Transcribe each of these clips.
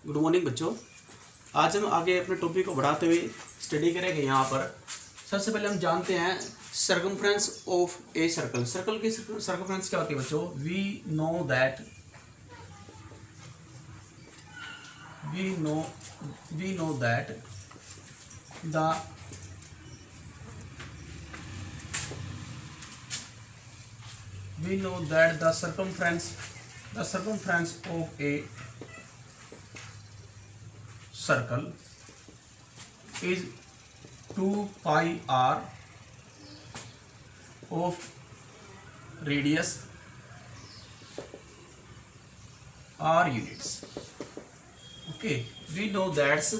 Good morning बच्चों। आज हम आगे अपने टॉपिक को बढ़ाते हुए स्टडी करेंगे। यहाँ पर सबसे पहले हम जानते हैं circumference of a circle. Circle की सर्कमफ्रेंस क्या होती है बच्चों? We know that the circumference of a circle is 2 pi r of radius r units. Okay, we know that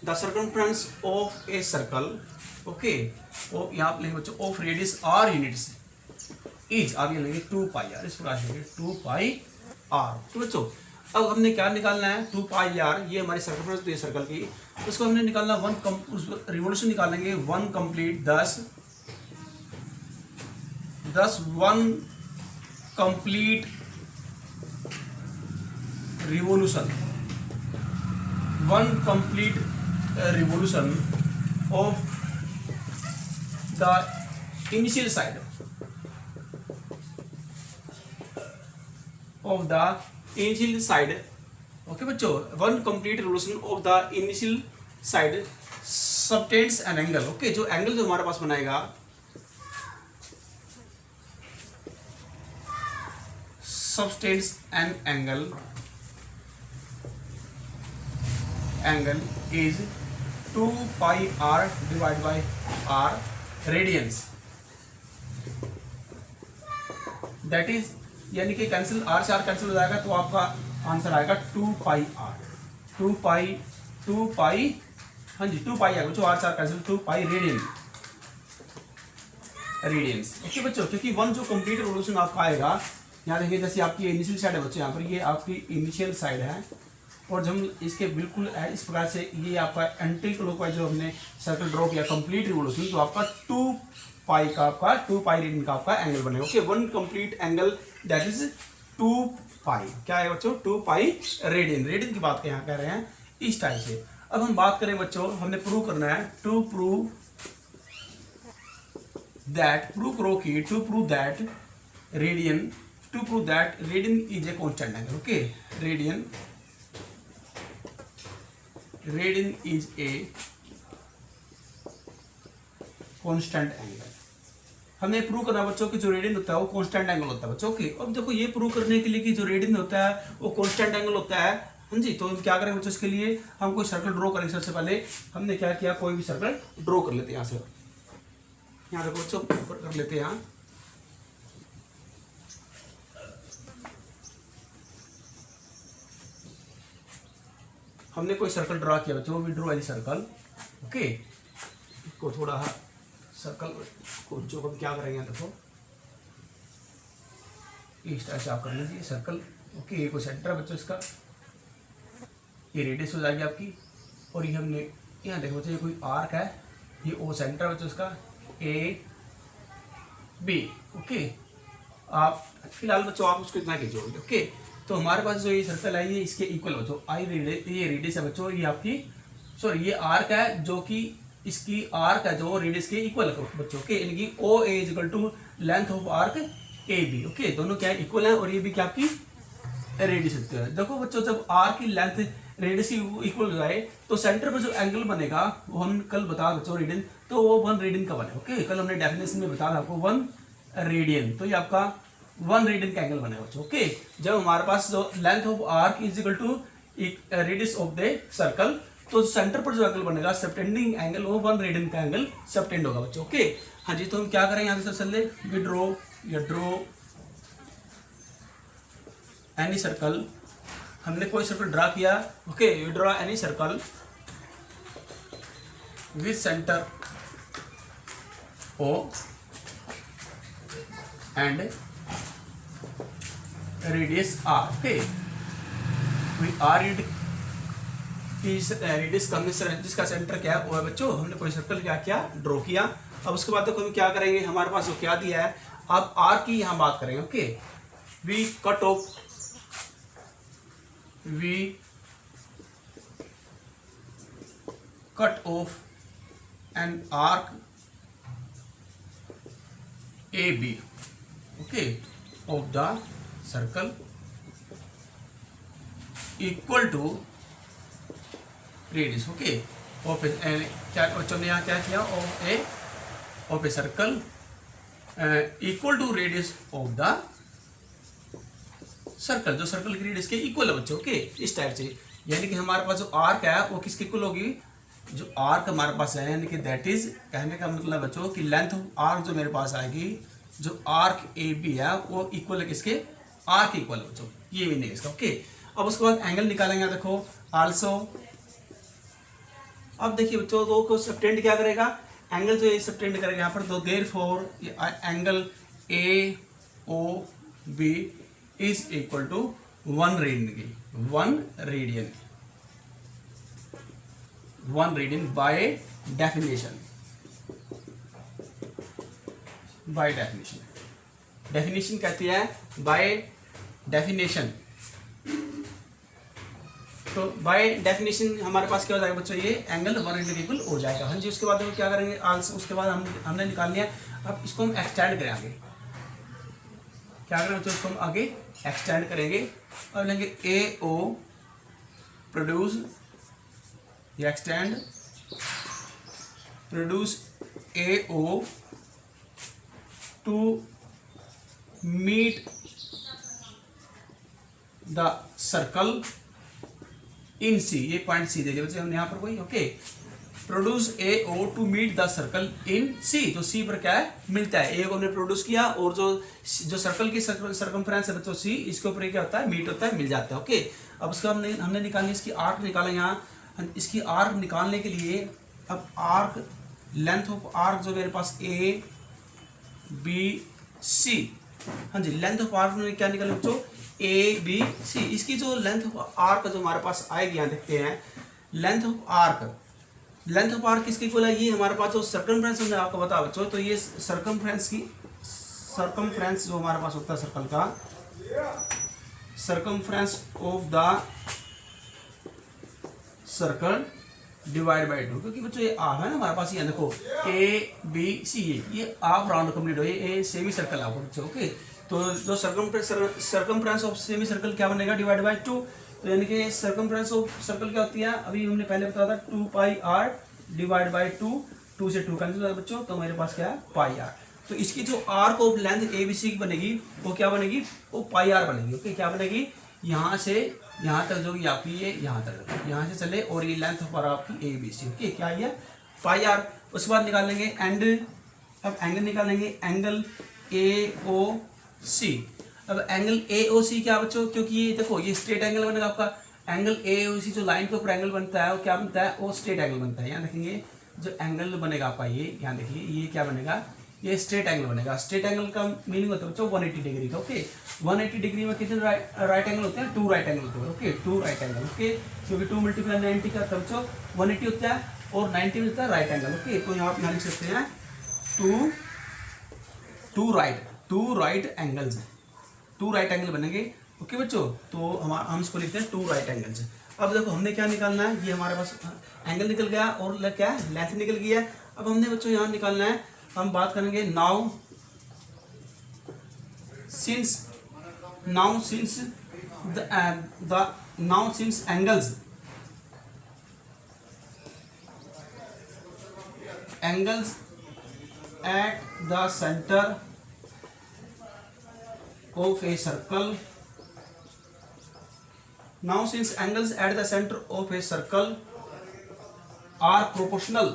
the circumference of a circle, okay, और यहाँ पे लेंगे बच्चों of radius r units is, आगे लेंगे 2 पाई आर, इस प्रकार से 2 पाई आर। तो बच्चों अब हमने क्या निकालना है? 2 पाई आर, ये हमारी सर्कमफ्रेंस है सर्कल की, उसको हमने निकालना उस रिवोल्यूशन निकालेंगे 1 complete 10 1 complete revolution 1 complete revolution of the initial side of the initial side. Okay बच्चों, 1 complete revolution of the initial side subtends an angle. Okay, जो एंगल जो हमारे पास बनाएगा subtends an angle is 2 pi r divided by r radians. That is, यानी कि cancel are से r cancel हो जाएगा, तो आपका आंसर आएगा 2 पाई आर, 2 पाई हाँ जी 2 पाई आएगा बच्चों, आर से r cancel, 2 pi radians. Okay बच्चों, क्योंकि 1 जो कंप्लीट रिवोल्यूशन आपका आएगा, यहाँ देखिए जैसे आपकी इनिशियल साइड है बच्चों, यहाँ पर ये आपकी इनिशियल साइड है, और जब हम इसके बिल्कुल इस प्रकार से ये आपका एंटी क्लॉकवाइज जो हमने सर्कल ड्रॉ किया कंप्लीट रिवोल्यूशन, तो आपका 2 पाई रेडियन का आपका एंगल बनेगा। Okay, 1 complete angle that is 2 पाई, क्या है बच्चों? 2 पाई रेडियन की बात यहाँ कह रहे हैं इस टाइप से। अब हम बात करें बच्चों, हमने प्रूव करना है to prove that radian is a constant angle. Okay, radian is a constant angle. हमें प्रूव करना बच्चों कि जो रेडियन होता है वो कांस्टेंट एंगल होता है बच्चों। ओके, अब देखो ये प्रूव करने के लिए कि जो रेडियन होता है वो कांस्टेंट एंगल होता है, हाँ जी, तो हम क्या करेंगे बच्चों? इसके लिए हम कोई सर्कल ड्रॉ करेंगे। सबसे पहले हमने क्या किया, कोई भी सर्कल ड्रॉ कर लेते हैं। यहाँ से यहाँ देखो बच्चों ऊपर कर लेते हैं। यहाँ हमने कोई सर्कल ड्रॉ किया बच्चों, we draw any circle. Okay, को थोड़ा सर्कल को जो हम क्या करेंगे, देखो इस तरह से आप कर लीजिए सर्कल। ओके, ये कोई सेंटर है बच्चों, इसका ये रेडियस हो जाएगी आपकी, और ये हमने यहाँ देखो बच्चों ये कोई आर्क है, ये ओ सेंटर है बच्चों इसका ए बी। ओके, आप फिलहाल बच्चों आप उसको इतना कीजिए। ओके, तो हमारे पास जो ये सर्कल है ये इसके इक्वल बच्चों ये रेडियस है बच्चों, ये आपकी ये आर्क है जो कि इसकी आर्क है जो रेडियस के इक्वल है बच्चों के, यानी कि O A equal to length of arc A B. Okay, दोनों क्या है? इक्वल है, और ये भी क्या आपकी रेडियस है। देखो बच्चों, जब आर्क की लेंथ रेडियस की इक्वल हो जाए तो सेंटर पर जो एंगल बनेगा वो हम कल बता बच्चों रेडियन, तो वो 1 रेडियन का बने। ओके, कल हमने डेफिनेशन में बताया आपको 1 रेडियन, तो ये आपका 1 रेडियन का एंगल बनेगा बच्चों। ओके, जब हमारे पास जो length of arc is equal to radius of the circle, तो सेंटर पर जो एंगल बनेगा सबटेंडिंग एंगल वो 1 रेडियन का एंगल सबटेंड होगा बच्चों। ओके, हाँ जी, तो हम क्या करेंगे यहाँ से चल वी ड्रॉ एनी सर्कल। हमने कोई सर्कल ड्रा किया। Okay, we draw any circle with centre O and radius r. Okay, r radius का जिसका सेंटर क्या है वो है बच्चों, हमने कोई सर्कल क्या किया, ड्रॉ किया। अब उसके बाद तो हम क्या करेंगे, हमारे पास वो क्या दिया है, अब आर की यहाँ बात करेंगे। Okay, we cut off an arc A B, okay, of the circle equal to radius, okay, of क्या बच्चों ने यहाँ क्या किया, of a circle equal to radius of the circle, जो सर्कल की रेडियस के इक्वल है बच्चों, ओके, इस टाइप से। यानी कि हमारे पास जो आर्क है वो किसके इक्वल होगी, जो आर्क हमारे पास है, यानी कि दैट इज, कहने का मतलब बच्चों कि लेंथ ऑफ आर्क जो मेरे पास आएगी, जो आर्क ए बी है वो इक्वल है किसके, आर्क इक्वल है बच्चों, ये भी नहीं इसका, ओके। अब उसके बाद एंगल निकालेंगे, देखो आल्सो। अब देखिए बच्चों, दो को सबटेंड क्या करेगा, एंगल जो ये सबटेंड करेगा यहाँ पर, तो therefore angle A O B is equal to 1 radian की, 1 रेडियन बाय डेफिनेशन, डेफिनेशन कहती है बाय डेफिनेशन। तो बाय डेफिनेशन हमारे पास क्या हो जाएगा बच्चों, ये एंगल 180 इक्वल हो जाएगा। हाँ जी, उसके बाद देखो क्या करेंगे, आल्सो, उसके बाद हमने निकाल लिया। अब इसको हम एक्सटेंड करें आगे, क्या करें बच्चों, इसको हम आगे एक्सटेंड करेंगे और लेंगे ए ओ प्रोड्यूस, ये extend produce A O to meet the circle in C, ये पॉइंट सी दे दिया बच्चे हमने यहाँ पर कोई, okay, produce A O to meet the circle in C, जो सी पर क्या है, मिलता है, ए को हमने प्रोड्यूस किया और जो सर्कल की सर्कमफ्रेंस है बच्चों सी, इसके ऊपर क्या होता है, मीट होता है, मिल जाता है, ओके। अब उसका हमने निकालनी, इसकी आर्क निकाला यहाँ, इसकी आर्क निकालने के लिए अब आर्क, लेंथ ऑफ आर्क जो मेरे पास ए बी सी, हाँ जी, लेंथ ऑफ आर्क में क्या निकाले बच्चों, ए बी सी, इसकी जो लेंथ ऑफ आर्क जो हमारे पास आएगी, यहाँ देखते हैं, लेंथ ऑफ आर्क किसकी इक्वल है, ये हमारे पास जो सर्कमफ्रेंस हमने आपको बताया बच्चों, तो ये सर्कमफ्रेंस जो हमारे पास होता है सर्कल का, circumference of the circle divide by 2, क्योंकि बच्चों ये हाफ है ना हमारे पास, ये देखो ए बी सी, ये हाफ राउंड कंप्लीट हो, ये सेमी सर्कल है आपको बच्चों, ओके। तो जो सर्कमफ्रेंस ऑफ सेमी सर्कल क्या बनेगा, डिवाइड बाई 2, तो यानी कि सर्कमफ्रेंस ऑफ सर्कल क्या होती है, अभी हमने पहले बताया था 2 पाई आर डिवाइड बाई 2 से 2 कैंसिल होता है बच्चों, तो मेरे पास क्या है, पाई आर। तो इसकी जो arc of length A B C की बनेगी वो क्या बनेगी, वो पाई आर बनेगी, ओके। क्या बनेगी, यहाँ से यहाँ तक जो आपकी ये यहाँ तक, यहाँ से चले और ये लेंथ पर आपकी ए बी सी, ओके, क्या है पाई आर। उसके बाद निकालेंगे एंड, अब एंगल निकालेंगे, एंगल ए ओ सी। अब एंगल ए ओ सी क्या बच्चों, क्योंकि ये देखो ये स्ट्रेट एंगल बनेगा आपका, एंगल ए ओ सी जो लाइन के ऊपर एंगल बनता है वो क्या बनता है, वो स्ट्रेट एंगल बनता है। यहाँ देखेंगे जो एंगल बनेगा आपका, ये यहाँ देखिए ये क्या बनेगा, ये स्ट्रेट एंगल बनेगा। स्ट्रेट एंगल का मीनिंग होता है बच्चों 180 डिग्री का, ओके। 180 डिग्री में कितने राइट एंगल होते हैं, 2 राइट एंगल होते हैं, ओके, 2 राइट एंगल, ओके। क्योंकि 2 मल्टीप्लाई 90 का बच्चों 180 होता है और 90 मिलता है राइट एंगल, ओके। तो यहाँ पे लिख सकते हैं two right angles, 2 right angle बनेंगे, ओके बच्चों। तो हम इसको लिखते हैं 2 राइट एंगल्स। अब देखो हमने क्या निकालना है, ये हमारे पास एंगल निकल गया और क्या है, लेंथ निकल गई है। अब हमने बच्चों यहाँ निकालना है, हम बात करेंगे now since angles at the center of a circle. Now since angles at the center of a circle are proportional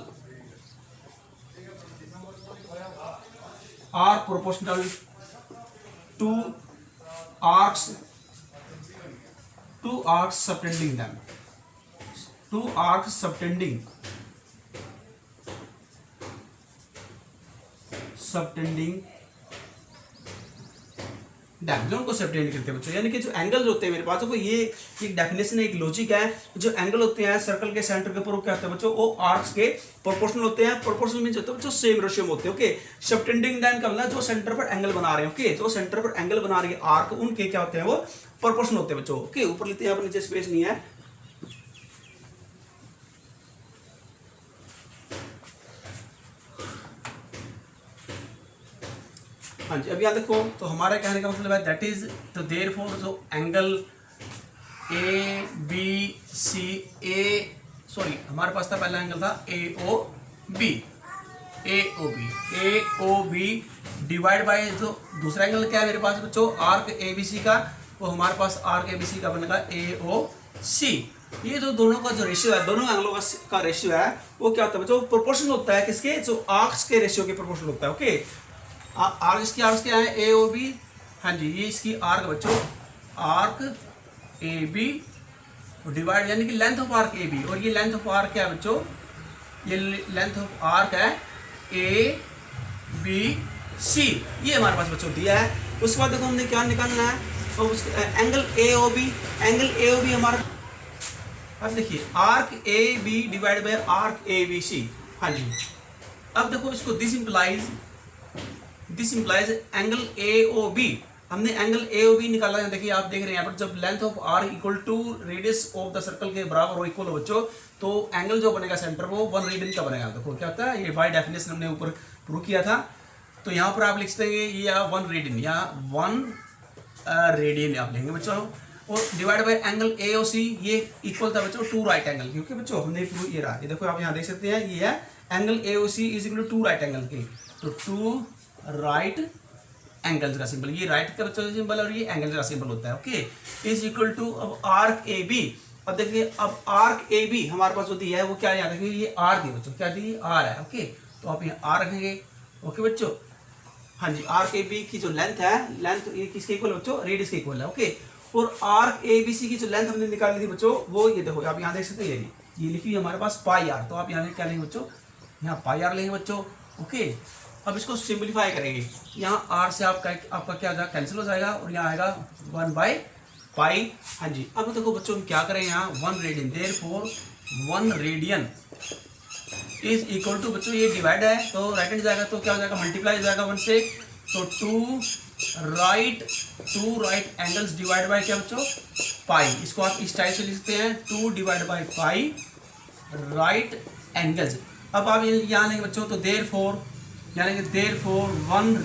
to arcs subtending them, जो उनको सबटेंड करते हैं बच्चों, यानी कि जो एंगल होते हैं मेरे पास, तो ये एक डेफिनेशन है, एक लॉजिक है। जो एंगल होते हैं सर्कल के सेंटर के ऊपर क्या होते हैं बच्चों, वो आर्क्स के प्रोपोर्शनल होते हैं। प्रोपोर्शनल मींस होता है बच्चों सेम रेशियो में होते हैं, ओके। सबटेंडिंग देम का मतलब जो सेंटर पर एंगल बना रहे हैं, ओके, जो सेंटर पर एंगल बना रही है आर्क, उनके क्या होते हैं, वो प्रोपोर्शनल होते हैं बच्चों, ओके। ऊपर लिखते हैं, यहाँ पर नीचे स्पेस नहीं है। हाँ जी, अब यहाँ देखो तो हमारे कहने का मतलब है दैट इज तो देयरफॉर जो angle A B C A sorry हमारे पास था पहला एंगल था A O B divide by जो दूसरा एंगल क्या है मेरे पास बच्चों आर्क ए बी सी का, वो हमारे पास आर्क ए बी सी का बनेगा ए ओ सी। ये जो दोनों का जो रेशियो है, दोनों एंगलों का रेशियो है वो क्या होता है बच्चों, प्रोपोर्शन होता है किसके, जो आर्क्स के रेशियो के प्रोपोर्शन होता है। ओके, आर्क्स क्या है ए ओ बी, हाँ जी ये इसकी आर्क बच्चों आर्क ए बी डिवाइड यानी कि length of arc A B, और ये लेंथ ऑफ आर्क क्या है बच्चों, ये लेंथ ऑफ आर्क है ए बी सी, ये हमारे पास बच्चों दिया है। उसके बाद देखो हमने क्या निकालना है, तो एंगल ए ओ बी हमारा, अब देखिए arc A B divide by arc A B C, हाँ जी। अब देखो इसको this implies angle A O B, हमने एंगल ए ओ बी निकाला है। देखिए आप देख रहे हैं यहाँ पर जब length of arc equal to radius of the circle के बराबर और इक्वल हो बच्चों, तो एंगल जो बनेगा सेंटर वो 1 रेडियन का बनेगा। देखो क्या होता है, ये बाय डेफिनेशन हमने ऊपर प्रूव किया था। तो यहाँ पर आप लिख देंगे ये 1 रेडियन या 1 रेडियन आप लेंगे बच्चों, और divide by angle A O सी, ये इक्वल था बच्चों 2 राइट एंगल, क्योंकि बच्चों हमने प्रूव ये रहा, ये देखो आप यहाँ देख सकते हैं ये है angle A O C is equal to 2 right angle के, तो 2 राइट एंगल्स का सिंबल, ये राइट का बच्चों सिंबल और ये एंगल का सिंबल होता है। ओके, इज इक्वल टू अब आर्क ए बी, अब देखिए अब आर्क ए बी हमारे पास जो दिया है वो क्या याद रखिए, ये आर दी बच्चों, क्या दी आर है। ओके, तो आप यहाँ आर रखेंगे। ओके बच्चों, हाँ जी, आर्क ए बी की जो लेंथ है, लेंथ ये किसके इक्वल है बच्चों, रेडियस के इक्वल है। ओके, और आर्क ए बी सी की जो लेंथ हमने निकाली थी बच्चों, वो ये देखो आप यहाँ देख सकते हैं, ये लिखी हुई हमारे पास पाई आर, तो आप यहाँ क्या लेंगे बच्चों, यहाँ पाई आर लेंगे बच्चों। ओके, अब इसको सिंपलीफाई करेंगे, यहाँ आर से आपका क्या हो जाएगा, कैंसिल हो जाएगा, और यहाँ आएगा 1 बाय पाई। हाँ जी, अब देखो बच्चों हम क्या करें, यहाँ 1 radian, therefore 1 radian is equal to बच्चों ये डिवाइड है तो राइट हैंड जाएगा तो क्या हो जाएगा, मल्टीप्लाई हो जाएगा 1 से, तो 2 राइट एंगल्स डिवाइड बाय क्या बच्चों, पाई। इसको आप इस टाइप से लिख सकते हैं 2 divide by pi right angles. अब आप यहाँ लेंगे बच्चों, तो देयरफॉर यानी कि therefore 1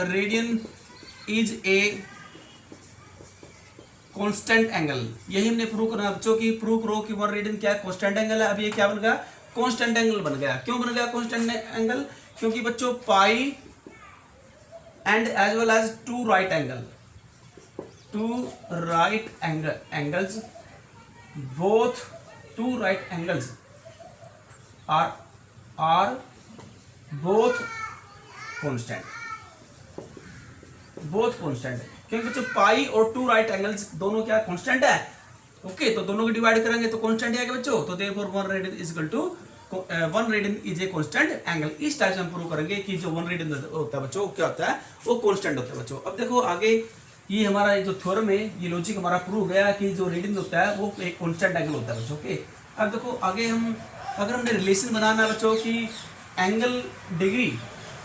radian is a constant angle, यही हमने प्रूव करना बच्चों की, प्रूव करो कि 1 रेडियन क्या है, कांस्टेंट एंगल है। अब ये क्या बन गया, कांस्टेंट एंगल बन गया। क्यों बन गया कांस्टेंट एंगल, क्योंकि बच्चों pi and as well as 2 right angles both 2 right angles are both constant, क्योंकि बच्चों पाई और 2 राइट एंगल्स दोनों क्या कांस्टेंट है। ओके, तो दोनों को डिवाइड करेंगे तो कांस्टेंट है क्या बच्चों, तो therefore 1 radian is equal to 1 radian is a constant angle. इस टाइप से हम प्रूव करेंगे कि जो 1 रेडियन होता है बच्चों क्या होता है, वो कांस्टेंट होता है बच्चों। अब देखो आगे ये हमारा जो थ्योरम है, ये लॉजिक हमारा प्रूव गया कि जो रेडियन होता है वो एक कांस्टेंट एंगल होता है बच्चों। ओके, अब देखो आगे हम अगर हमने रिलेशन बनाना है बच्चों की एंगल डिग्री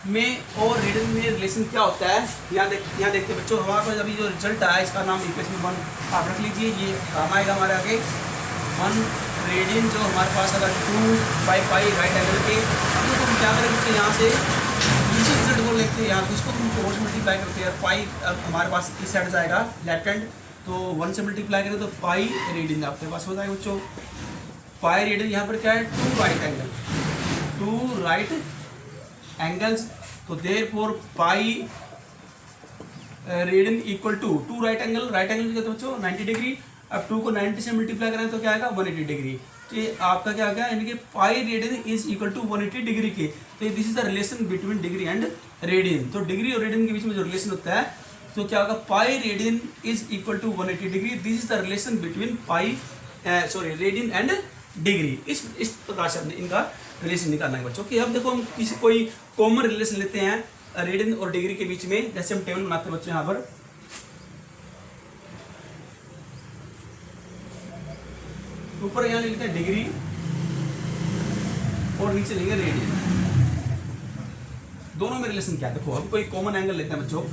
में और रेडियन में रिलेशन क्या होता है, यहाँ देखते हैं बच्चों, हमारे पास अभी जो रिजल्ट आया इसका नाम इक्वेशन 1 आप रख लीजिए, ये काम आएगा हमारे आगे 1 रेडियन जो हमारे पास अगर 2 बाई पाई राइट एंगल के। अब तो हम क्या करें बच्चों, यहाँ से इसी रिजल्ट को लेते हैं यहाँ, तो इसको हम क्रॉस मल्टीप्लाई करते हैं, पाई अब हमारे पास इस साइड जाएगा लेफ्ट हैंड, तो 1 से मल्टीप्लाई करें तो पाई रेडियन आपके पास हो जाएगा बच्चों। पाई रेडियन यहाँ पर क्या है, 2 राइट एंगल्स, तो therefore pi radian equal to 2 right angle क्या बच्चों 90 डिग्री। अब 2 को 90 से मल्टीप्लाई करें तो क्या आएगा 180 डिग्री, तो ये आपका क्या आ गया, यानी कि pi radian is equal to 180 degree के। तो this is the relation between degree and radian, तो डिग्री और रेडियन के बीच में जो रिलेशन होता है तो क्या होगा, pi radian is equal to 180 degree, this is the relation between radian and degree. इस प्रकार से हमने इनका रिलेशन निकालना है बच्चों कि अब देखो हम कोई कॉमन रिलेशन लेते हैं रेडियन और डिग्री के बीच में, जैसे हम टेबल बनाते हैं बच्चों, यहाँ पर ऊपर यहाँ लिखते हैं डिग्री और नीचे लिखेंगे रेडियन, दोनों में रिलेशन क्या है। देखो हम कोई कॉमन एंगल लेते हैं बच्चों,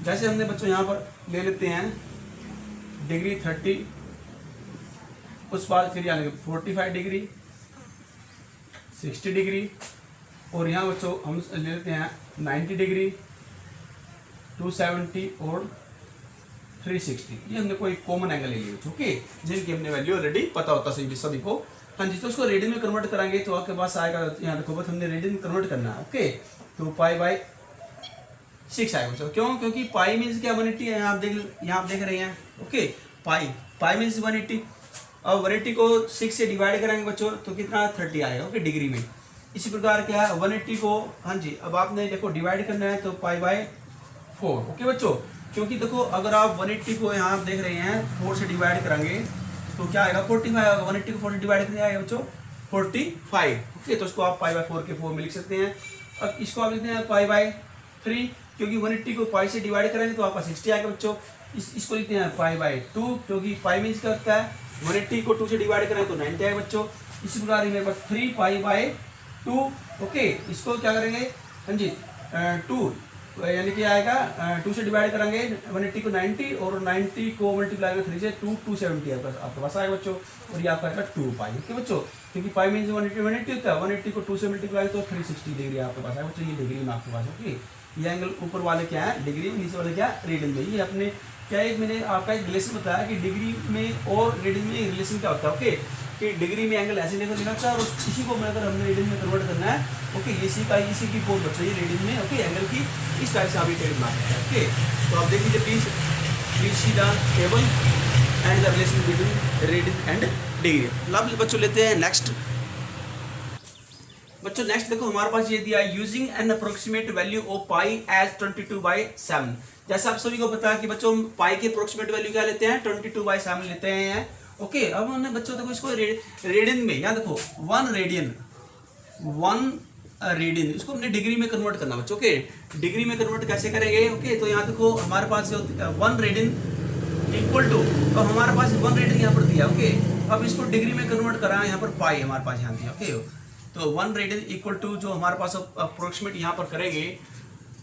जैसे हमने बच्चों यहाँ पर ले लेते हैं डिग्री 30, उस बाद फिर यहाँ 45 डिग्री, 60 डिग्री, और यहाँ बच्चों हम ले लेते हैं 90 डिग्री, 270 और 360। ये हमने कोई कॉमन एंगल ले लिया ओके, जिनकी हमने वैल्यू ऑलरेडी पता होता सभी को। हाँ जी, तो उसको रेडियन में कन्वर्ट कराएंगे तो आपके पास आएगा, यहाँ देखो बस हमने रेडियन में कन्वर्ट करना है ओके। तो π/6 आएगा बच्चों। क्यों? क्योंकि पाई मीन्स क्या 180 है, यहाँ आप देख रहे हैं ओके। पाई मीन्स 180। अब 180 को 6 से डिवाइड कराएंगे बच्चों तो कितना 30 आएगा ओके डिग्री में। इसी प्रकार क्या है 180 को, हाँ जी, अब आपने देखो डिवाइड करना है तो π/4 ओके बच्चों। क्योंकि देखो अगर आप 180 को यहाँ आप देख रहे हैं 4 से डिवाइड करेंगे तो क्या आएगा 45 आएगा। 180 को 4 से डिवाइड करके आएगा बच्चों 45 ओके। तो इसको आप π/4 के फॉर्म में लिख सकते हैं। अब इसको आप लिखते हैं π/3, क्योंकि 180 को पाई से डिवाइड करेंगे तो आपका 60 आएगा बच्चों। इसको लिखते हैं π/2, क्योंकि पाई मीन्स क्या होता है 180 को 2 से डिवाइड करें तो 90 आएगा बच्चों। इसी प्रकार मेरे पास 3π/2 ओके। इसको क्या करेंगे, हाँ जी 2 यानी कि आएगा 2 से डिवाइड करेंगे 180 को 90 और 90 को मल्टीप्लाई करेंगे 3 से 270 आपके पास आएगा बच्चों। और ये आपका आएगा 2π ओके बच्चों, क्योंकि पाई मीन्स 180 होता है। 180 को 2 से मल्टीप्लाई तो 360 डिग्री आपके पास आएगा बच्चों। ये डिग्री में आपके पास ओके। ये एंगल ऊपर वाले क्या है डिग्री, नीचे वाले क्या रेडियन में। ये अपने क्या एक मैंने आपका एक रिलेशन बताया कि डिग्री में और रेडियन में रिलेशन क्या होता है ओके। कि डिग्री में एंगल ऐसे लेकर लेना चाहिए और इसी को अगर हमने रेडियन में कन्वर्ट करना है ओके। इसी की फोर बच्चों ये रेडियन में ओके एंगल की इस टाइप से आप टेबल बना सकते हैं ओके। तो आप देख लीजिए please see the table and the relation between radian and degree. अब बच्चों लेते हैं नेक्स्ट। बच्चों नेक्स्ट देखो हमारे पास ये दिया है using an approximate value of pi as 22/7। जैसा आप सभी को पता है कि बच्चों पाई की अप्रोक्सीमेट वैल्यू क्या लेते हैं 22/7 लेते हैं ओके। अब हमने बच्चों देखो इसको रेडियन में, यहाँ देखो 1 रेडियन इसको हमने डिग्री में कन्वर्ट करना बच्चों ओके। डिग्री में कन्वर्ट कैसे करेंगे ओके। तो यहाँ देखो हमारे पास 1 रेडियन इक्वल टू, तो हमारे पास 1 रेडियन यहाँ पर दिया ओके। अब इसको डिग्री में कन्वर्ट करा यहाँ पर पाई हमारे पास यहाँ दिया ओके। तो 1 रेडियन इक्वल टू जो हमारे पास अप्रोक्सीमेट यहाँ पर करेंगे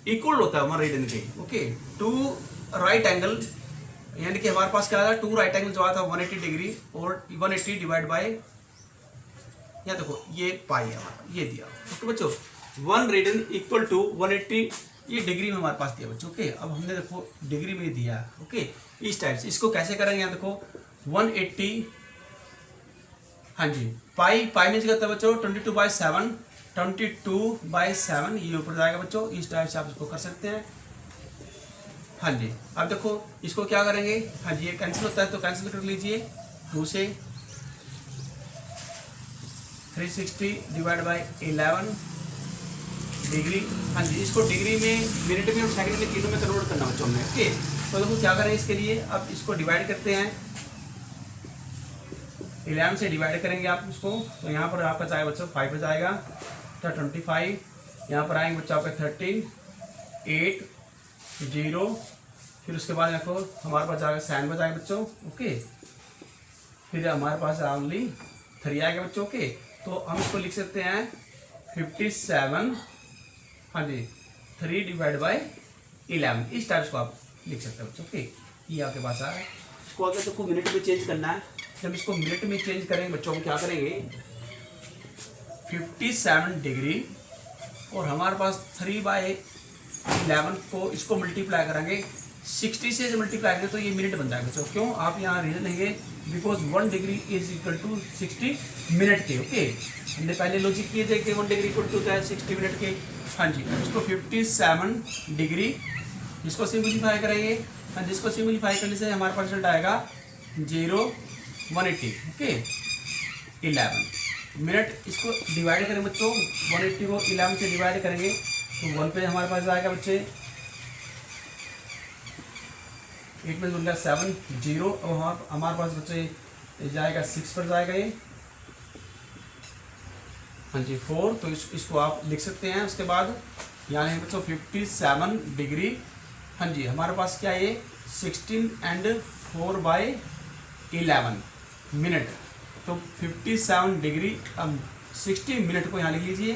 इक्वल होता है 1 रेडियन के ओके 2 राइट एंगल, यानी कि हमारे पास क्या था 2 राइट एंगल जो आया था 180 डिग्री और 180 डिवाइड बाय, यहाँ देखो ये पाई है हमारा ये दिया ओके बच्चों। 1 रेडियन इक्वल टू 180 ये डिग्री में हमारे पास दिया बच्चों ओके। अब हमने देखो डिग्री में दिया ओके इस टाइप से। इसको कैसे करेंगे, यहाँ देखो 180, हाँ जी पाई में क्या होता है बच्चों 22/7 ये ऊपर जाएगा बच्चों। इस टाइप से आप इसको कर सकते हैं हाँ जी। अब देखो इसको क्या करेंगे, हाँ जी ये कैंसिल होता है तो कैंसिल कर लीजिए 2 से 360 डिवाइड बाय 11 डिग्री, हाँ जी। इसको डिग्री में मिनट में और सेकंड में तीनों में कन्वर्ट करना बच्चों हमने ओके। तो देखो क्या करें इसके लिए, अब इसको डिवाइड करते हैं 11 से डिवाइड करेंगे आप इसको तो यहाँ पर आपका चाहे बच्चों 5 हो जाएगा तो 25, यहाँ पर आएंगे बच्चों आपका 13 8 0, फिर उसके बाद देखो हमारे पास जाएगा 7 बजाएगा बच्चों ओके। फिर हमारे पास ओनली 3 आएगा बच्चों ओके। तो हम इसको लिख सकते हैं 57, हाँ जी 3 डिवाइड बाय 11 इस टाइप को आप लिख सकते हैं बच्चों ओके। ये आपके पास आ रहा है। इसको अगर सबको मिनट में चेंज करना है, जब इसको मिनट में चेंज करेंगे बच्चों हम क्या करेंगे 57 डिग्री और हमारे पास 3/11 को इसको मल्टीप्लाई करेंगे 60 से मल्टीप्लाई करेंगे तो ये मिनट बन जाएगा बच्चों। क्यों आप यहाँ रीजन लेंगे because 1 degree is equal to 60 minute के ओके। हमने पहले लॉजिक किए थे कि 1 डिग्री इक्वल टू होता है 60 मिनट के, हाँ जी। इसको 57 डिग्री इसको सिंपलीफाई करेंगे, हाँ जिसको सिंपलीफाई करने से हमारे पास रिजल्ट आएगा 180 ओके 11 मिनट। इसको डिवाइड करें बच्चों 180 को 11 से डिवाइड करेंगे तो 1 पे हमारे पास आएगा बच्चे 8 में 7 0 और हमारे पास बच्चे जाएगा 6 पर जाएगा ये, हाँ जी 4। तो इसको आप लिख सकते हैं। उसके बाद यहाँ है बच्चों 57 डिग्री, हाँ जी हमारे पास क्या है ये 16 एंड 4/11 मिनट। तो 57 डिग्री अब 60 मिनट को यहाँ लिख लीजिए।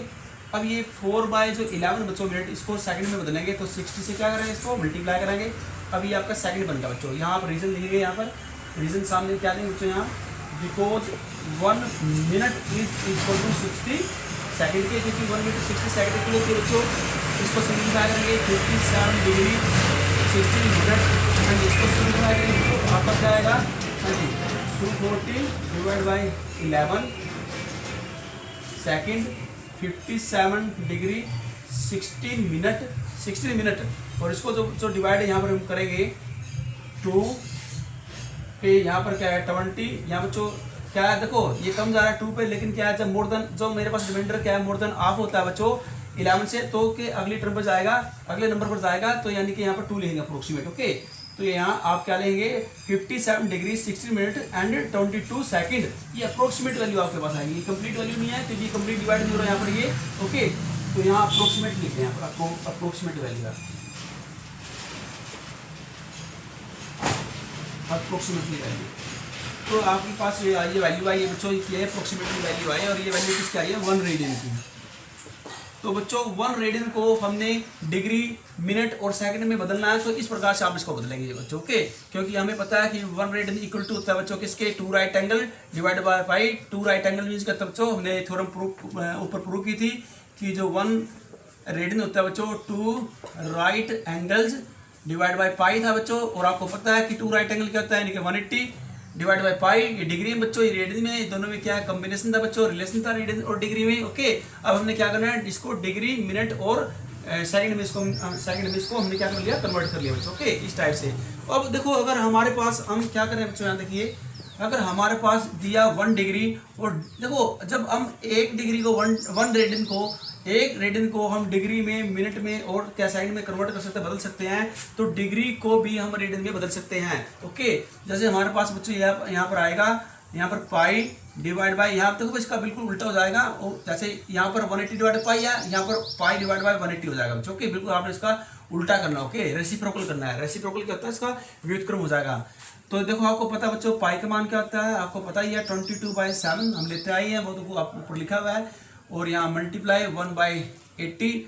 अब ये 4/11 बच्चों मिनट इसको सेकंड में बदलेंगे तो 60 से क्या करेंगे इसको मल्टीप्लाई करेंगे। अब ये आपका सेकंड बनता है बच्चों। यहाँ आप रीजन लिखिएगा, यहाँ पर रीजन सामने क्या देंगे बच्चों यहाँ because 1 minute is equal to 60 second के, क्योंकि 1 मीटर 60 सेकंड के लिए थे बच्चों। इसको सिंप्लीफाई करेंगे 57 डिग्री 60 मिनट, एंड इसको सिंप्लीफाई करेंगे तो आपका क्या आएगा, हाँ जी 240 divide by 11 second, 57 degree 16 minute, और इसको जो डिवाइड यहाँ पर हम करेंगे 2 पे, यहाँ पर क्या है 20, यहाँ पर जो क्या है देखो ये कम जा रहा है 2 पे, लेकिन क्या है जब मोर देन, जो मेरे पास रिमाइंडर क्या है मोर देन ऑफ होता है बच्चों 11 से, तो के अगली टर्म पर जाएगा, अगले नंबर पर जाएगा, तो यानी कि यहाँ पर 2 लेंगे अप्रोक्सीमेट। ओके, तो यहाँ आप क्या लेंगे 57 डिग्री 60 मिनट एंड 22 सेकंड, ये अप्रोक्सीमेट वैल्यू आपके पास आएगी, ये कंप्लीट वैल्यू नहीं है क्योंकि कंप्लीट डिवाइड नहीं हो रहा है यहाँ पर ये। ओके, तो यहाँ अप्रोक्सीमेट लिखते हैं, यहाँ पर आपको अप्रोक्सीमेट वैल्यू है, अप्रोक्सीमेटली वैल्यू, तो आपके पास ये वैल्यू आई है बच्चों, ये अप्रोक्सीमेटली वैल्यू आई है, और ये वैल्यू किसकी आई है 1 रेडियन की। तो बच्चों 1 रेडियन को हमने डिग्री मिनट और सेकंड में बदलना है, तो इस प्रकार से आप इसको बदलेंगे बच्चों। ओके, क्योंकि हमें पता है कि 1 रेडियन इक्वल टू होता है बच्चों किसके, 2 right angle divide by pi. 2 right angle means का बच्चों हमने थ्योरम ऊपर प्रूव की थी कि जो 1 रेडियन होता है बच्चों 2 राइट एंगल्स डिवाइड बाय पाई था बच्चों, और आपको पता है कि 2 राइट एंगल क्या होता है, यानी कि 180 डिवाइड बाय पाई, ये डिग्री में बच्चों, ये रेडियन में, दोनों में क्या है कॉम्बिनेशन था बच्चों, रिलेशन था रेडियन और डिग्री में। ओके, अब हमने क्या करना है, इसको डिग्री मिनट और सेकंड में इसको हमने क्या कर लिया, कन्वर्ट कर लिया बच्चों। ओके, इस टाइप से। अब देखो अगर हमारे पास, हम क्या करें बच्चों, यहाँ देखिए अगर हमारे पास दिया 1 डिग्री, और देखो जब हम 1 डिग्री को 1 रेडियन को 1 रेडियन को हम डिग्री में, मिनट में और क्या सेकंड में कन्वर्ट कर सकते हैं, बदल सकते हैं, तो डिग्री को भी हम रेडियन में बदल सकते हैं। ओके, जैसे हमारे पास बच्चों यहाँ पर आएगा, यहाँ पर पाई डिवाइड बाय, यहाँ देखो इसका बिल्कुल उल्टा हो जाएगा, और जैसे यहाँ पर 180 डिवाइड पाई है, यहाँ पर पाई डिवाइड बाय 180 हो जाएगा बच्चों। ओके, बिल्कुल आपने इसका उल्टा करना। ओके, रेसिप्रोकल करना है, रेसिप्रोकल क्या होता है, इसका व्युत्क्रम हो जाएगा। तो देखो आपको पता बच्चों पाई का मान क्या होता है, आपको पता ही है 22/7 हम लेते आए हैं, वो तो आपको ऊपर लिखा हुआ है, और यहाँ मल्टीप्लाई 1/80,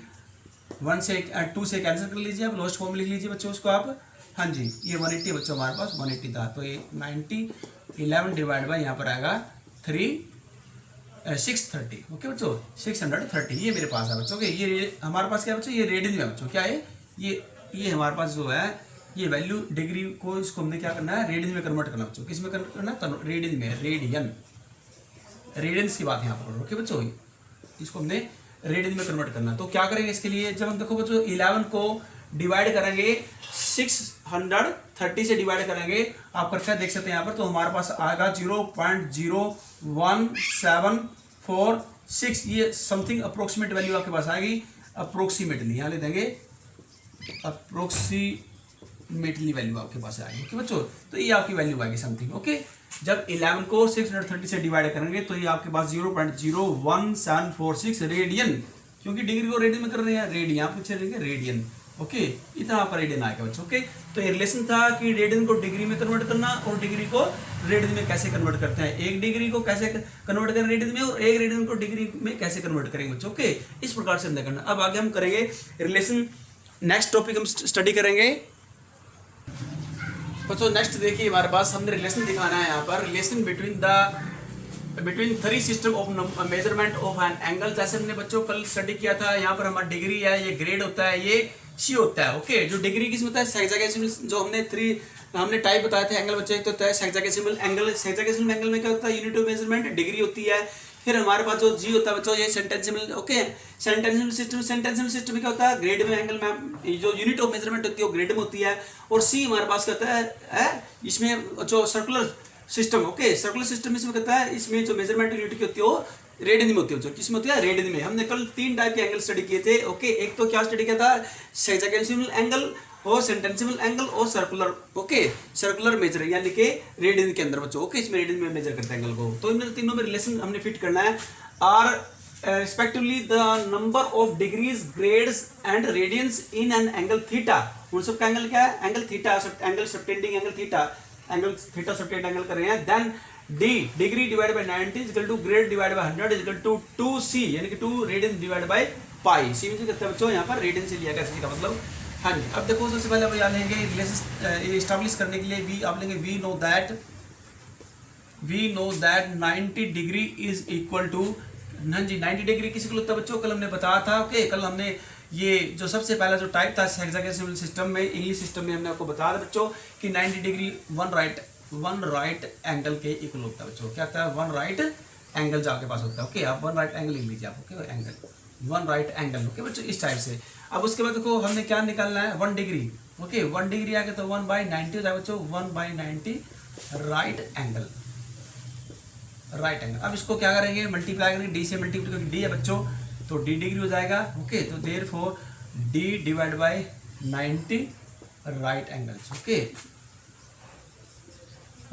1 से 2 से कैंसिल कर लीजिए, आप लोएस्ट फॉर्म लिख लीजिए बच्चों उसको आप। हाँ जी, ये 180 बच्चों हमारे पास 180 था, तो ये 90, 11 डिवाइड बाई यहाँ पर आएगा 630। ओके बच्चों, 630 ये मेरे पास है बच्चों। ओके, ये हमारे पास क्या है बच्चों, ये रेडियन में बच्चों, क्या है ये हमारे पास जो है ये वैल्यू डिग्री को, इसको हमने क्या करना है, रेडियन में कन्वर्ट करना बच्चों। किस में करना, रेडियन में, रेडियंस की बात यहाँ पर। ओके बच्चों, इसको हमने रेडियन में कन्वर्ट करना, तो क्या करेंगे इसके लिए, जब हम देखो बच्चों 11 को डिवाइड करेंगे 630 से डिवाइड करेंगे, आप करके देख सकते हैं यहाँ पर, तो हमारे पास आएगा 0.01746, ये समथिंग अप्रोक्सीमेट वैल्यू आपके पास आएगी, अप्रोक्सीमेटली यहाँ ले देंगे, अप्रोक्सीमेटली वैल्यू आपके पास आएगी। ओके बच्चों, तो ये आपकी वैल्यू आएगी समथिंग। ओके, जब 11 को 630 से डिवाइड करेंगे तो ये आपके पास 0.01746 रेडियन, क्योंकि डिग्री को रेडियन में कर रहे हैं, रेडियन आप पूछे रहेंगे रेडियन। ओके, इतना आपका रेडियन आएगा बच्चों। ओके, तो ये रिलेशन था कि रेडियन को डिग्री में कन्वर्ट करना और डिग्री को रेडियन में कैसे कन्वर्ट करते हैं, 1 डिग्री को कैसे कन्वर्ट करें रेडियन में, और 1 रेडियन को डिग्री में कैसे कन्वर्ट करेंगे बच्चों। ओके, इस प्रकार से हमने करना। अब आगे हम करेंगे रिलेशन, नेक्स्ट टॉपिक हम स्टडी करेंगे बच्चों। नेक्स्ट देखिए हमारे पास हमने रिलेशन दिखाना है यहाँ पर, relation between 3 system of measurement of an angle. जैसे हमने बच्चों कल स्टडी किया था, यहाँ पर हमारा डिग्री है, ये ग्रेड होता है, ये सी होता है। ओके, जो डिग्री किस में होता है, हेक्साडेसिमल, जो हमने टाइप बताए थे एंगल बच्चे, एक तो होता है हेक्साडेसिमल एंगल। हेक्साडेसिमल एंगल में क्या होता है, यूनिट ऑफ मेजरमेंट डिग्री होती है। फिर हमारे पास जो जी होता है बच्चों, ये सेंटेंसिमल। ओके, सेंटेंसिमल सिस्टम में क्या होता है, ग्रेड में एंगल में जो यूनिट ऑफ मेजरमेंट होती है वो ग्रेड में होती है। और सी हमारे पास क्या होता है इसमें जो circular system. Okay, circular system इसमें कहता है, इसमें जो मेजरमेंट यूनिट की होती है वो रेडियन में होती है। किसमें होती है, रेडियन में। हमने कल 3 टाइप के एंगल स्टडी किए थे। ओके, एक तो क्या स्टडी किया था, हेक्साडेसिमल एंगल और सेंटेंसिमल एंगल और सर्कुलर। ओके, सर्कुलर मेजर यानी कि रेडियन के अंदर बच्चों। ओके, इसमें रेडियन में मेजर करते हैं एंगल को। तो इन तीनों में रिलेशन हमने फिट करना है। Are respectively the number of degrees, grades and radians in an angle theta। उन सब का एंगल क्या है, angle theta, angle subtending angle theta, angle theta subtend angle कर रहे हैं। Then d degree divide by 90 is equal to grade divide by 100 is equal to 2c, यानी कि 2 radian divide by pi. C में कहते हैं बच्चों यहाँ पर रेडियन से लिया गया, सी का मतलब। हाँ जी, अब देखो सबसे पहले हम यहाँ लेंगे रिलेशन एस्टैब्लिश करने के लिए वी आप लेंगे we know that 90 degree is equal to हाँ जी 90 डिग्री किस इक्वल होता है बच्चों, कल हमने बताया था। ओके कल हमने ये जो सबसे पहला जो टाइप था हेक्साडेसिमल सिस्टम में, इंग्लिश सिस्टम में हमने आपको बताया था बच्चों कि 90 डिग्री वन राइट एंगल के इक्वल होता है बच्चों। क्या होता है, वन राइट एंगल जो आपके पास होता है। ओके आप वन राइट एंगल लिख लीजिए आप। Okay angle, one right angle. Okay बच्चों इस टाइप से। अब उसके बाद देखो हमने क्या निकालना है, 1 डिग्री। ओके 1 डिग्री आ गया तो 1/90 होता है बच्चों, 1/90 राइट एंगल, राइट एंगल। अब इसको क्या करेंगे, मल्टीप्लाई करेंगे, डी से मल्टीप्लाई करेंगे, डी है बच्चों तो डी डिग्री हो जाएगा। ओके तो therefore D divide by 90 right angles. Okay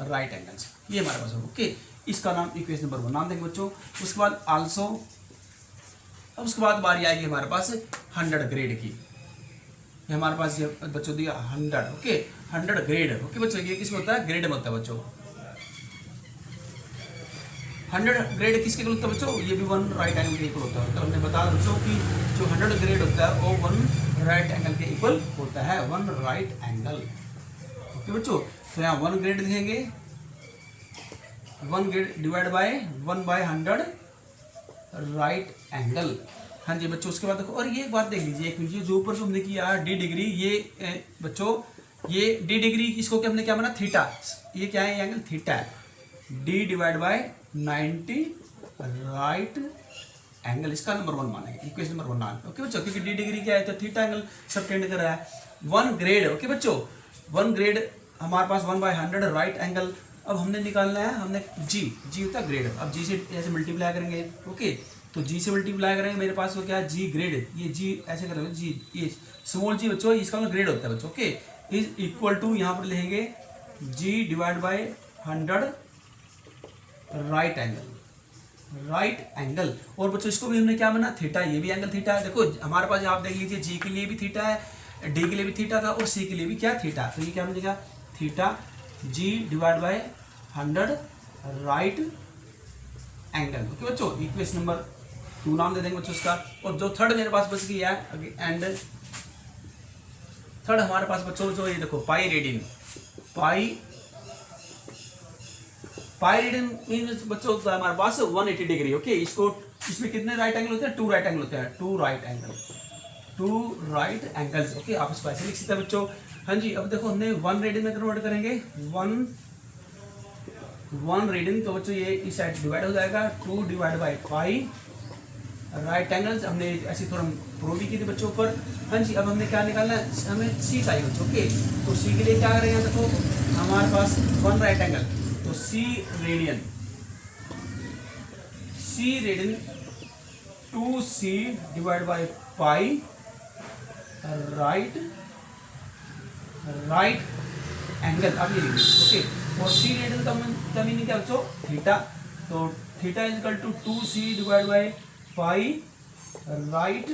right angles ये हमारे पास है। ओके इसका नाम इक्वेशन नंबर 1 नाम देंगे बच्चों। उसके बाद आल्सो, अब उसके बाद बारी आएगी हमारे पास 100 ग्रेड की। हमारे पास ये बच्चों दिया 100। Okay 100 grade. ओके बच्चों ये किसमें होता है, ग्रेड में होता है बच्चों। 100 ग्रेड किसके इक्वल होता है बच्चों, ये भी वन राइट एंगल के इक्वल होता है। तो हमने बताया बच्चों कि जो 100 ग्रेड होता है वो वन राइट एंगल के इक्वल होता है, वन राइट एंगल। ओके बच्चों तो यहाँ 1 ग्रेड लिखेंगे, 1 grade divide bye 1/100 right angle. हाँ जी बच्चों उसके बाद देखो, और ये एक बात देख लीजिए, एक जो ऊपर जो हमने किया डी डिग्री, ये बच्चों ये डी डिग्री इसको क्या हमने क्या बना, थीटा। ये क्या है, ये एंगल थीटा है। D divide by 90 right angle, इसका नंबर 1 मानेंगे, इक्वेशन नंबर 1 मान। ओके बच्चों क्योंकि डी डिग्री क्या है तो थीटा एंगल सबटेंड कर रहा है। 1 ग्रेड। ओके बच्चों 1 ग्रेड हमारे पास 1/100 राइट एंगल। अब हमने निकालना है, हमने जी होता है ग्रेड। अब जी से ऐसे मल्टीप्लाई करेंगे। ओके तो जी से मल्टीप्लाई करेंगे, मेरे पास वो क्या है जी ग्रेड, ये जी ऐसे करेंगे जी, ये स्मॉल जी बच्चों इसका मतलब ग्रेड होता है बच्चों। ओके इज इक्वल टू यहाँ पर लिखेंगे जी डिवाइड बाय 100 राइट एंगल। और बच्चों इसको भी हमने क्या बना, थीटा, ये भी एंगल थीटा है। देखो हमारे पास आप देख लीजिए जी के लिए भी थीटा है, डी के लिए भी थीटा था और सी के लिए भी क्या थीटा। तो ये क्या मिलेगा, theta g divide by 100 right angle. Okay बच्चों इक्वेशन नंबर 2 नाम दे देंगे बच्चों उसका। और जो थर्ड मेरे पास बच गया है एंड थर्ड हमारे पास बच्चों जो ये देखो pi radian, pi radian mean बच्चों होता है हमारे पास 180 डिग्री। ओके इसको, इसमें कितने राइट एंगल होते हैं, 2 राइट एंगल होते हैं, 2 राइट एंगल्स। ओके आप इसको ऐसे लिख सकते हैं बच्चों। हाँ जी अब देखो हमने 1 रेडियन में कन्वर्ट करेंगे, 1 रेडियन तो बच्चों ये इस साइड डिवाइड हो जाएगा, 2 divide by pi right angles. हमने ऐसी थोड़ा प्रूव भी की थी बच्चों ऊपर। हाँ जी अब हमने क्या निकालना है, हमें सी चाहिए बच्चों। ओके तो सी के लिए क्या करेंगे, देखो हमारे पास 1 राइट एंगल तो C radian 2c divide by pi right angle. अब ये लिखिए। ओके और सी रेडियन का मीनिंग क्या बच्चों, थीटा। तो theta is equal to 2c divide by pi right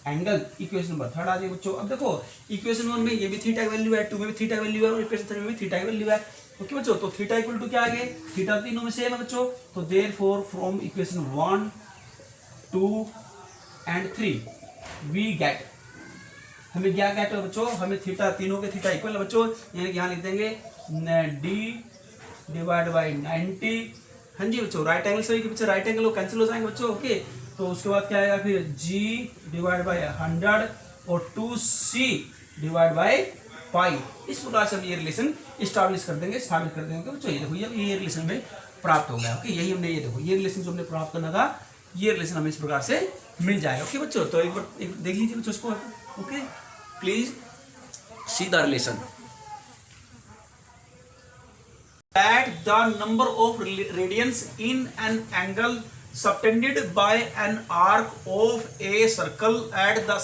angle. Equation number 3 आ जाए बच्चों। अब देखो इक्वेशन 1 में ये भी थीटा की वैल्यू है, 2 में भी थीटा की वैल्यू है और इक्वेशन 3 में भी थीटा की वैल्यू है। ओके बच्चों तो थीटा इक्वल टू क्या आ गए, थीटा तीनों में सेम है बच्चों। तो therefore from equation 1, 2 and 3 we get, हमें क्या गेट है बच्चों, हमें थीटा तीनों के थीटा इक्वल है बच्चों। यानी कि यहाँ लिख देंगे डी डिवाइड बाई 90। हाँ जी बच्चों राइट एंगल सभी के पीछे राइट एंगल वो कैंसिल हो जाएंगे बच्चों। ओके तो उसके बाद क्या आएगा फिर जी डिवाइड बाई 100 और 2c डिवाइड बाई पाई। इस प्रकार से हम ये रिलेशन स्टैब्लिश कर देंगे, स्थापित कर देंगे बच्चों। ये देखो ये रिलेशन में प्राप्त हो गया। ओके यही हमने, ये देखो ये रिलेशन जो हमने प्राप्त करना था, ये रिलेशन हमें इस प्रकार से मिल जाएगा। ओके बच्चों तो एक बार देख लीजिए बच्चों इसको। Okay please see the relation that the number of radians in an angle subtended by an arc of a circle at the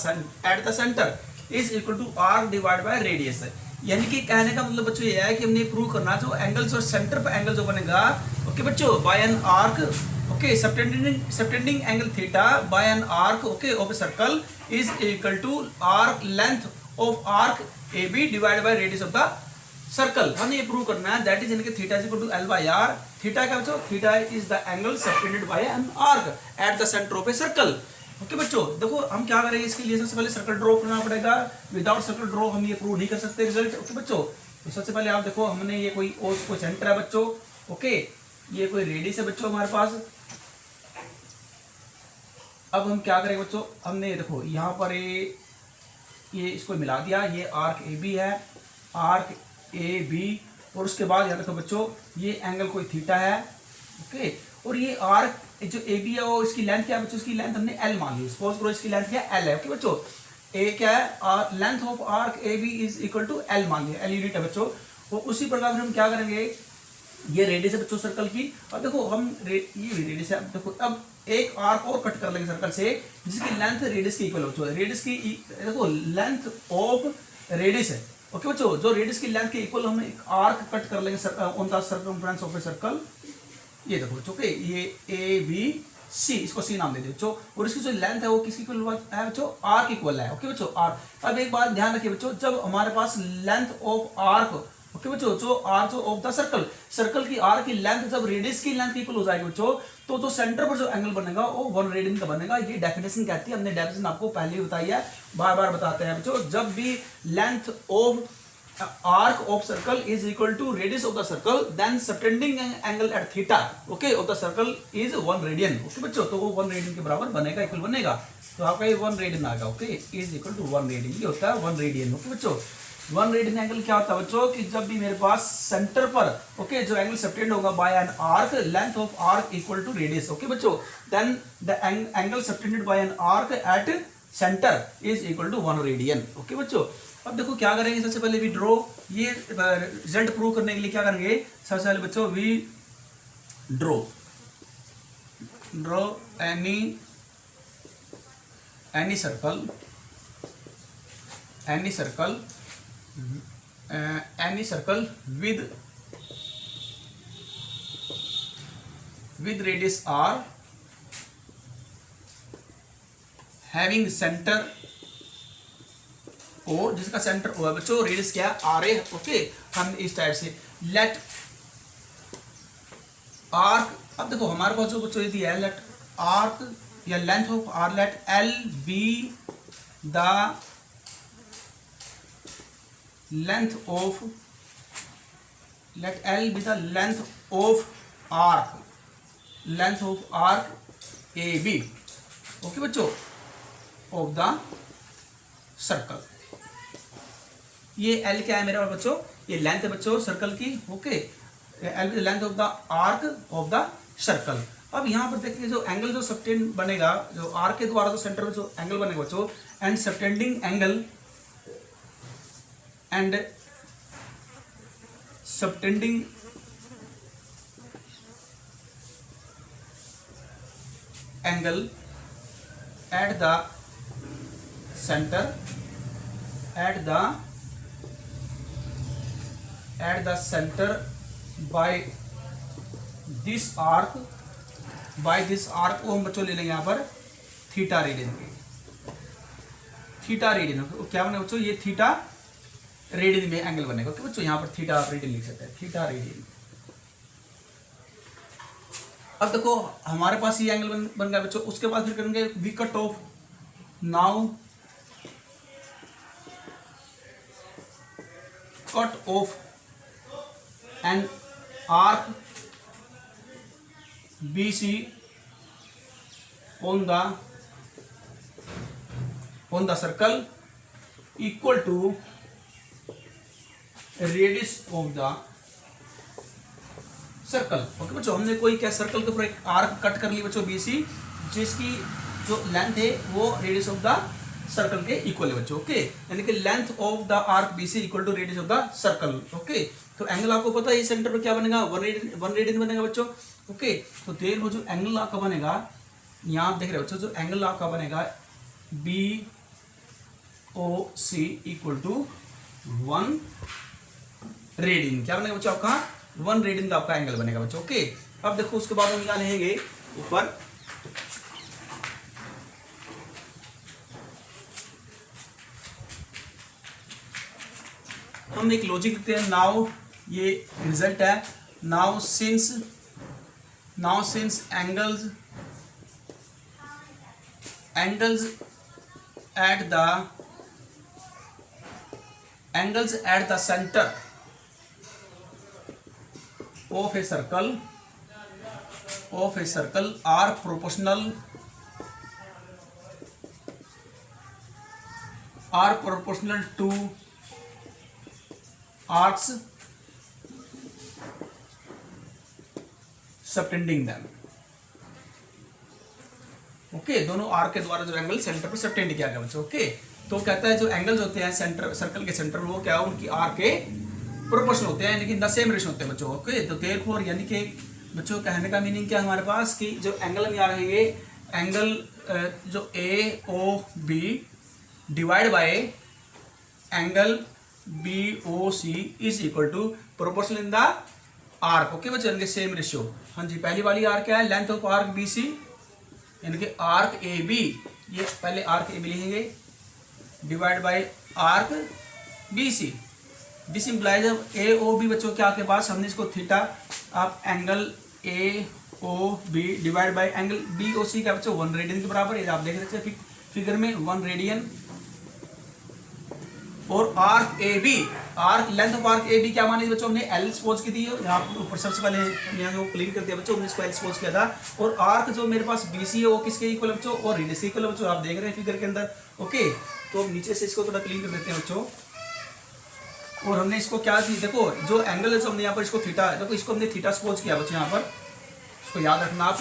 center is equal to arc divided by radius। यानी कि कहने का मतलब बच्चों ये है कि हमने प्रूव करना जो एंगल जो सेंटर पर एंगल जो बनेगा, ओके बच्चों, by an arc, okay subtending angle theta by an arc okay of a circle is equal to arc length of arc A B divide by radius of the circle. हमें ये prove करना है that is यानी कि theta is equal to L by r. Theta क्या बच्चों, theta is the angle subtended by an arc at the centre of a circle. Okay बच्चों देखो हम क्या करेंगे, इसके लिए सबसे पहले सर्कल ड्रॉ करना पड़ेगा। विदाउट सर्कल ड्रॉ हम ये प्रूव नहीं कर सकते रिजल्ट। ओके बच्चों तो सबसे पहले आप देखो हमने ये कोई सेंटर है बच्चों। ओके ये कोई रेडियस है बच्चों हमारे पास। अब हम क्या करेंगे बच्चों, हमने देखो यहाँ पर ये इसको मिला दिया, ये आर्क ए बी है, आर्क ए बी, और उसके बाद यहाँ देखो बच्चों ये एंगल कोई थीटा है, ओके, और ये आर्क जो ए बी है वो इसकी लेंथ क्या है बच्चों, इसकी लेंथ हमने एल मान ली, सपोज करो इसकी लेंथ क्या है, एल है, ओके बच्चों, ए क्या है, length of arc A B is equal to l मान लिया, एल यूनिट है बच्चों। और उसी प्रकार हम क्या करेंगे, ये रेडियस है बच्चों सर्कल की, अब देखो हम ये रेडियस है, अब देखो अब एक आर्क और कट कर लेंगे सर्कल से जिसकी लेंथ रेडियस की इक्वल हो, रेडियस की देखो लेंथ ऑफ रेडियस है, ओके बच्चों, जो रेडियस की लेंथ के इक्वल हम एक आर्क कट कर लेंगे on the circumference of a circle, ये देखो बच्चों, ओके, ये ए बी सी, इसको सी नाम दे दे बच्चों, और इसकी जो लेंथ है वो किसकी इक्वल है बच्चों, आर्क इक्वल है, ओके बच्चों, आर्क। अब एक बात ध्यान रखिए बच्चों, जब हमारे पास लेंथ ऑफ आर्क, ओके बच्चों, जो आर्क जो ऑफ द सर्कल की आर्क की लेंथ जब रेडियस की लेंथ इक्वल हो जाएगी बच्चों, तो जो सेंटर पर जो एंगल बनेगा वो 1 रेडियन का बनेगा, ये डेफिनेशन कहती है, हमने डेफिनेशन आपको पहले ही बताई है, बार बार बताते हैं बच्चों, जब भी length of arc of circle is equal to radius of the circle, then subtending angle at theta, okay, of the circle is 1 radian, okay बच्चों, तो वो 1 रेडियन के बराबर बनेगा, इक्वल बनेगा, तो आपका ये 1 रेडियन आ गया, okay, is equal to 1 radian, ये होता है 1 रेडियन, ओके बच्चों। 1 रेडियन एंगल क्या होता है बच्चों, कि जब भी मेरे पास सेंटर पर, ओके, जो एंगल सबटेंड होगा by an arc, length of arc equal to radius, okay बच्चों, then the angle subtended by an arc at centre is equal to 1 radian, okay बच्चों। अब देखो क्या करेंगे, सबसे पहले वी ड्रॉ, ये रिजल्ट प्रूव करने के लिए क्या करेंगे, सबसे पहले बच्चों we draw any circle with radius r having center O, जिसका सेंटर O है बच्चों, रेडियस क्या है, आर ए, ओके, हम इस टाइप से लेट आर्क, अब देखो हमारे पास जो बच्चों ये दिया है, लेट आर्क या length of r, let l be the length of, let l be the length of arc A B, okay बच्चों, ऑफ द सर्कल। ये एल क्या है मेरा बच्चों, ये लेंथ है बच्चों सर्कल की, okay, L length of the arc of the circle. अब यहाँ पर देखिए जो एंगल जो सबटेंड बनेगा, जो आर्क के द्वारा जो सेंटर में जो एंगल बनेगा बच्चों, and subtending angle at the center by this arc को हम बच्चों ले लेंगे यहाँ पर थीटा रेडियन, क्या बनेगा बच्चों, ये थीटा रेडियन में एंगल बनेगा, ओके बच्चों, यहाँ पर थीटा रेडियन लिख सकते हैं, थीटा रेडियन। अब देखो हमारे पास ये एंगल बन गया बच्चों, उसके बाद फिर करेंगे we cut off, now cut off an arc BC on the circle equal to radius of the circle, okay बच्चों, हमने कोई क्या सर्कल के ऊपर एक आर्क कट कर ली बच्चों BC, जिसकी जो लेंथ है वो रेडियस ऑफ द सर्कल के इक्वल है बच्चों, ओके, यानी कि length of the arc BC equal to radius of the circle, okay. तो एंगल आपको पता है सेंटर पर क्या बनेगा, 1 रेडियन बनेगा बच्चों, ओके। तो देर वो जो एंगल आपका बनेगा, यहाँ आप देख रहे हो बच्चों, जो एंगल आपका बनेगा BOC इक्वल टू 1 रेडियन, क्या बनेगा बच्चों आपका, 1 रेडियन का आपका एंगल बनेगा बच्चों, ओके। अब देखो उसके बाद हम क्या लेंगे ऊपर, हम एक लॉजिक लिखते हैं, नाउ ये रिजल्ट है, now since angles at the center of a circle are proportional are proportional to arcs subtending them. Okay, दोनों आर्क के द्वारा जो एंगल सेंटर पर सबटेंड किया गया बच्चों। ओके, तो कहता है जो एंगल्स होते हैं सेंटर सर्कल के सेंटर, वो क्या है, उनकी आर्क के प्रोपोर्शनल होते हैं, लेकिन द सेम रेशियो होते हैं बच्चों। ओके, तो देयरफॉर यानी कि बच्चों कहने का मीनिंग क्या है हमारे पास कि जो एंगल हम यहाँ रहेंगे, एंगल जो A O B divide by angle B O C is equal to proportional in the arc. Okay बच्चों, इनके सेम रेशियो। हाँ जी, पहली वाली आर्क क्या है, length of arc B C, इनके आर्क ए बी, ये पहले आर्क ए बी लिखेंगे divide by arc B C. This implies A O B बच्चों क्या आपके पास, हमने इसको थीटा, आप angle A O B divide by angle B O C का बच्चों 1 रेडियन के बराबर, ये आप देख सकते हैं फिगर में 1 रेडियन। और arc A B, arc length of arc A B क्या मानी बच्चों, हमने एल सपोज की थी, यहाँ ऊपर सबसे पहले यहाँ को क्लीन करते हैं बच्चों, हमने इसको एल सपोज किया था। और आर्क जो मेरे पास बी सी है वो किसके इक्वल बच्चों, और रेडियस इक्वल बच्चों, आप देख रहे हैं फिगर के अंदर। ओके, तो नीचे से इसको थोड़ा क्लीन कर देते हैं बच्चों। और हमने इसको क्या की, देखो जो एंगल है हमने यहाँ पर इसको थीटा, देखो इसको हमने थीटा सपोज किया बच्चों, यहाँ पर इसको याद रखना आप।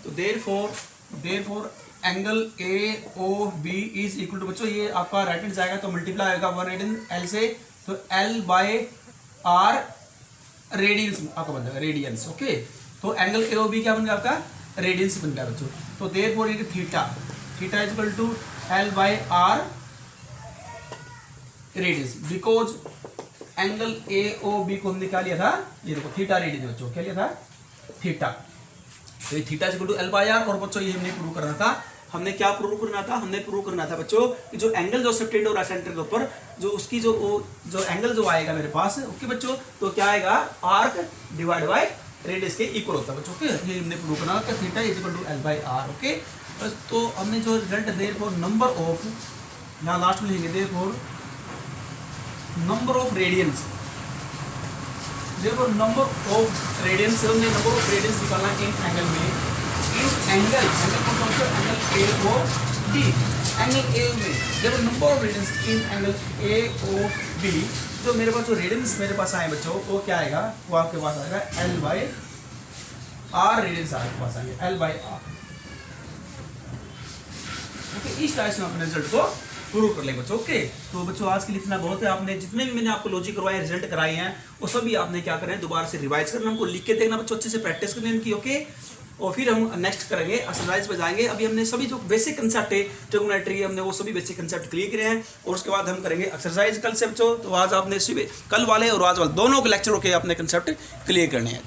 तो therefore angle A O B is equal to बच्चों, ये आपका राइट हैंड जाएगा तो मल्टीप्लाई होगा 1 रेडियन एल से, तो एल बाय आर रेडियंस आपका बन जाएगा, रेडियंस। ओके, तो एंगल ए ओ बी क्या बन गया आपका, रेडियंस बन गया बच्चों। तो देयरफॉर ये theta is equal to L by R radius, because angle A O B को हमने क्या लिया था, ये देखो थीटा रेडियस बच्चों, क्या लिया था, थीटा। तो ये theta is equal to L by R. और बच्चों ये हमने प्रूव करना था, हमने क्या प्रूव करना था, हमने प्रूव करना था बच्चों कि जो एंगल जो सबटेंड हो रहा है सेंटर के ऊपर, जो उसकी जो एंगल जो आएगा मेरे पास, ओके बच्चों, तो क्या आएगा, आर्क डिवाइड बाय रेडियस के इक्वल होता है बच्चों। ओके, ये हमने प्रूव करना था, theta is equal to L by R. Okay, तो हमने जो रिजल्ट देयरफॉर नंबर ऑफ, यहाँ लास्ट में लिखेंगे देयरफॉर नंबर ऑफ रेडियंस, देखो नंबर ऑफ रेडियंस, हमने नंबर ऑफ रेडियंस निकालना इन एंगल में, इन एंगल कौन सा होता है, angle A O B, angle A में देखो number of radians in angle A O B, जो मेरे पास जो रेडियंस मेरे पास आए बच्चों, वो क्या आएगा, वो आपके पास आएगा एल बाय आर रेडियंस आपके पास आएंगे, एल बाय आर। ओके, इस टाइप से अपने रिजल्ट को प्रूव कर ले बच्चों। ओके, तो बच्चों आज के लिए इतना बहुत है, आपने जितने भी मैंने आपको लॉजिक करवाए, रिजल्ट कराए हैं, वो सभी आपने क्या करें, दोबारा से रिवाइज करना, हमको लिख के देखना बच्चों, अच्छे से प्रैक्टिस करनी इनकी। ओके, और फिर हम नेक्स्ट करेंगे एक्सरसाइज पे जाएंगे। अभी हमने सभी जो बेसिक कंसेप्ट है ट्रिगोनोमेट्री, हमने वो सभी बेसिक कंसेप्ट क्लियर करे हैं, और उसके बाद हम करेंगे एक्सरसाइज कल से बच्चों। तो आज आपने कल वाले और आज वाले दोनों के लेक्चरों के अपने कंसेप्ट क्लियर करने हैं।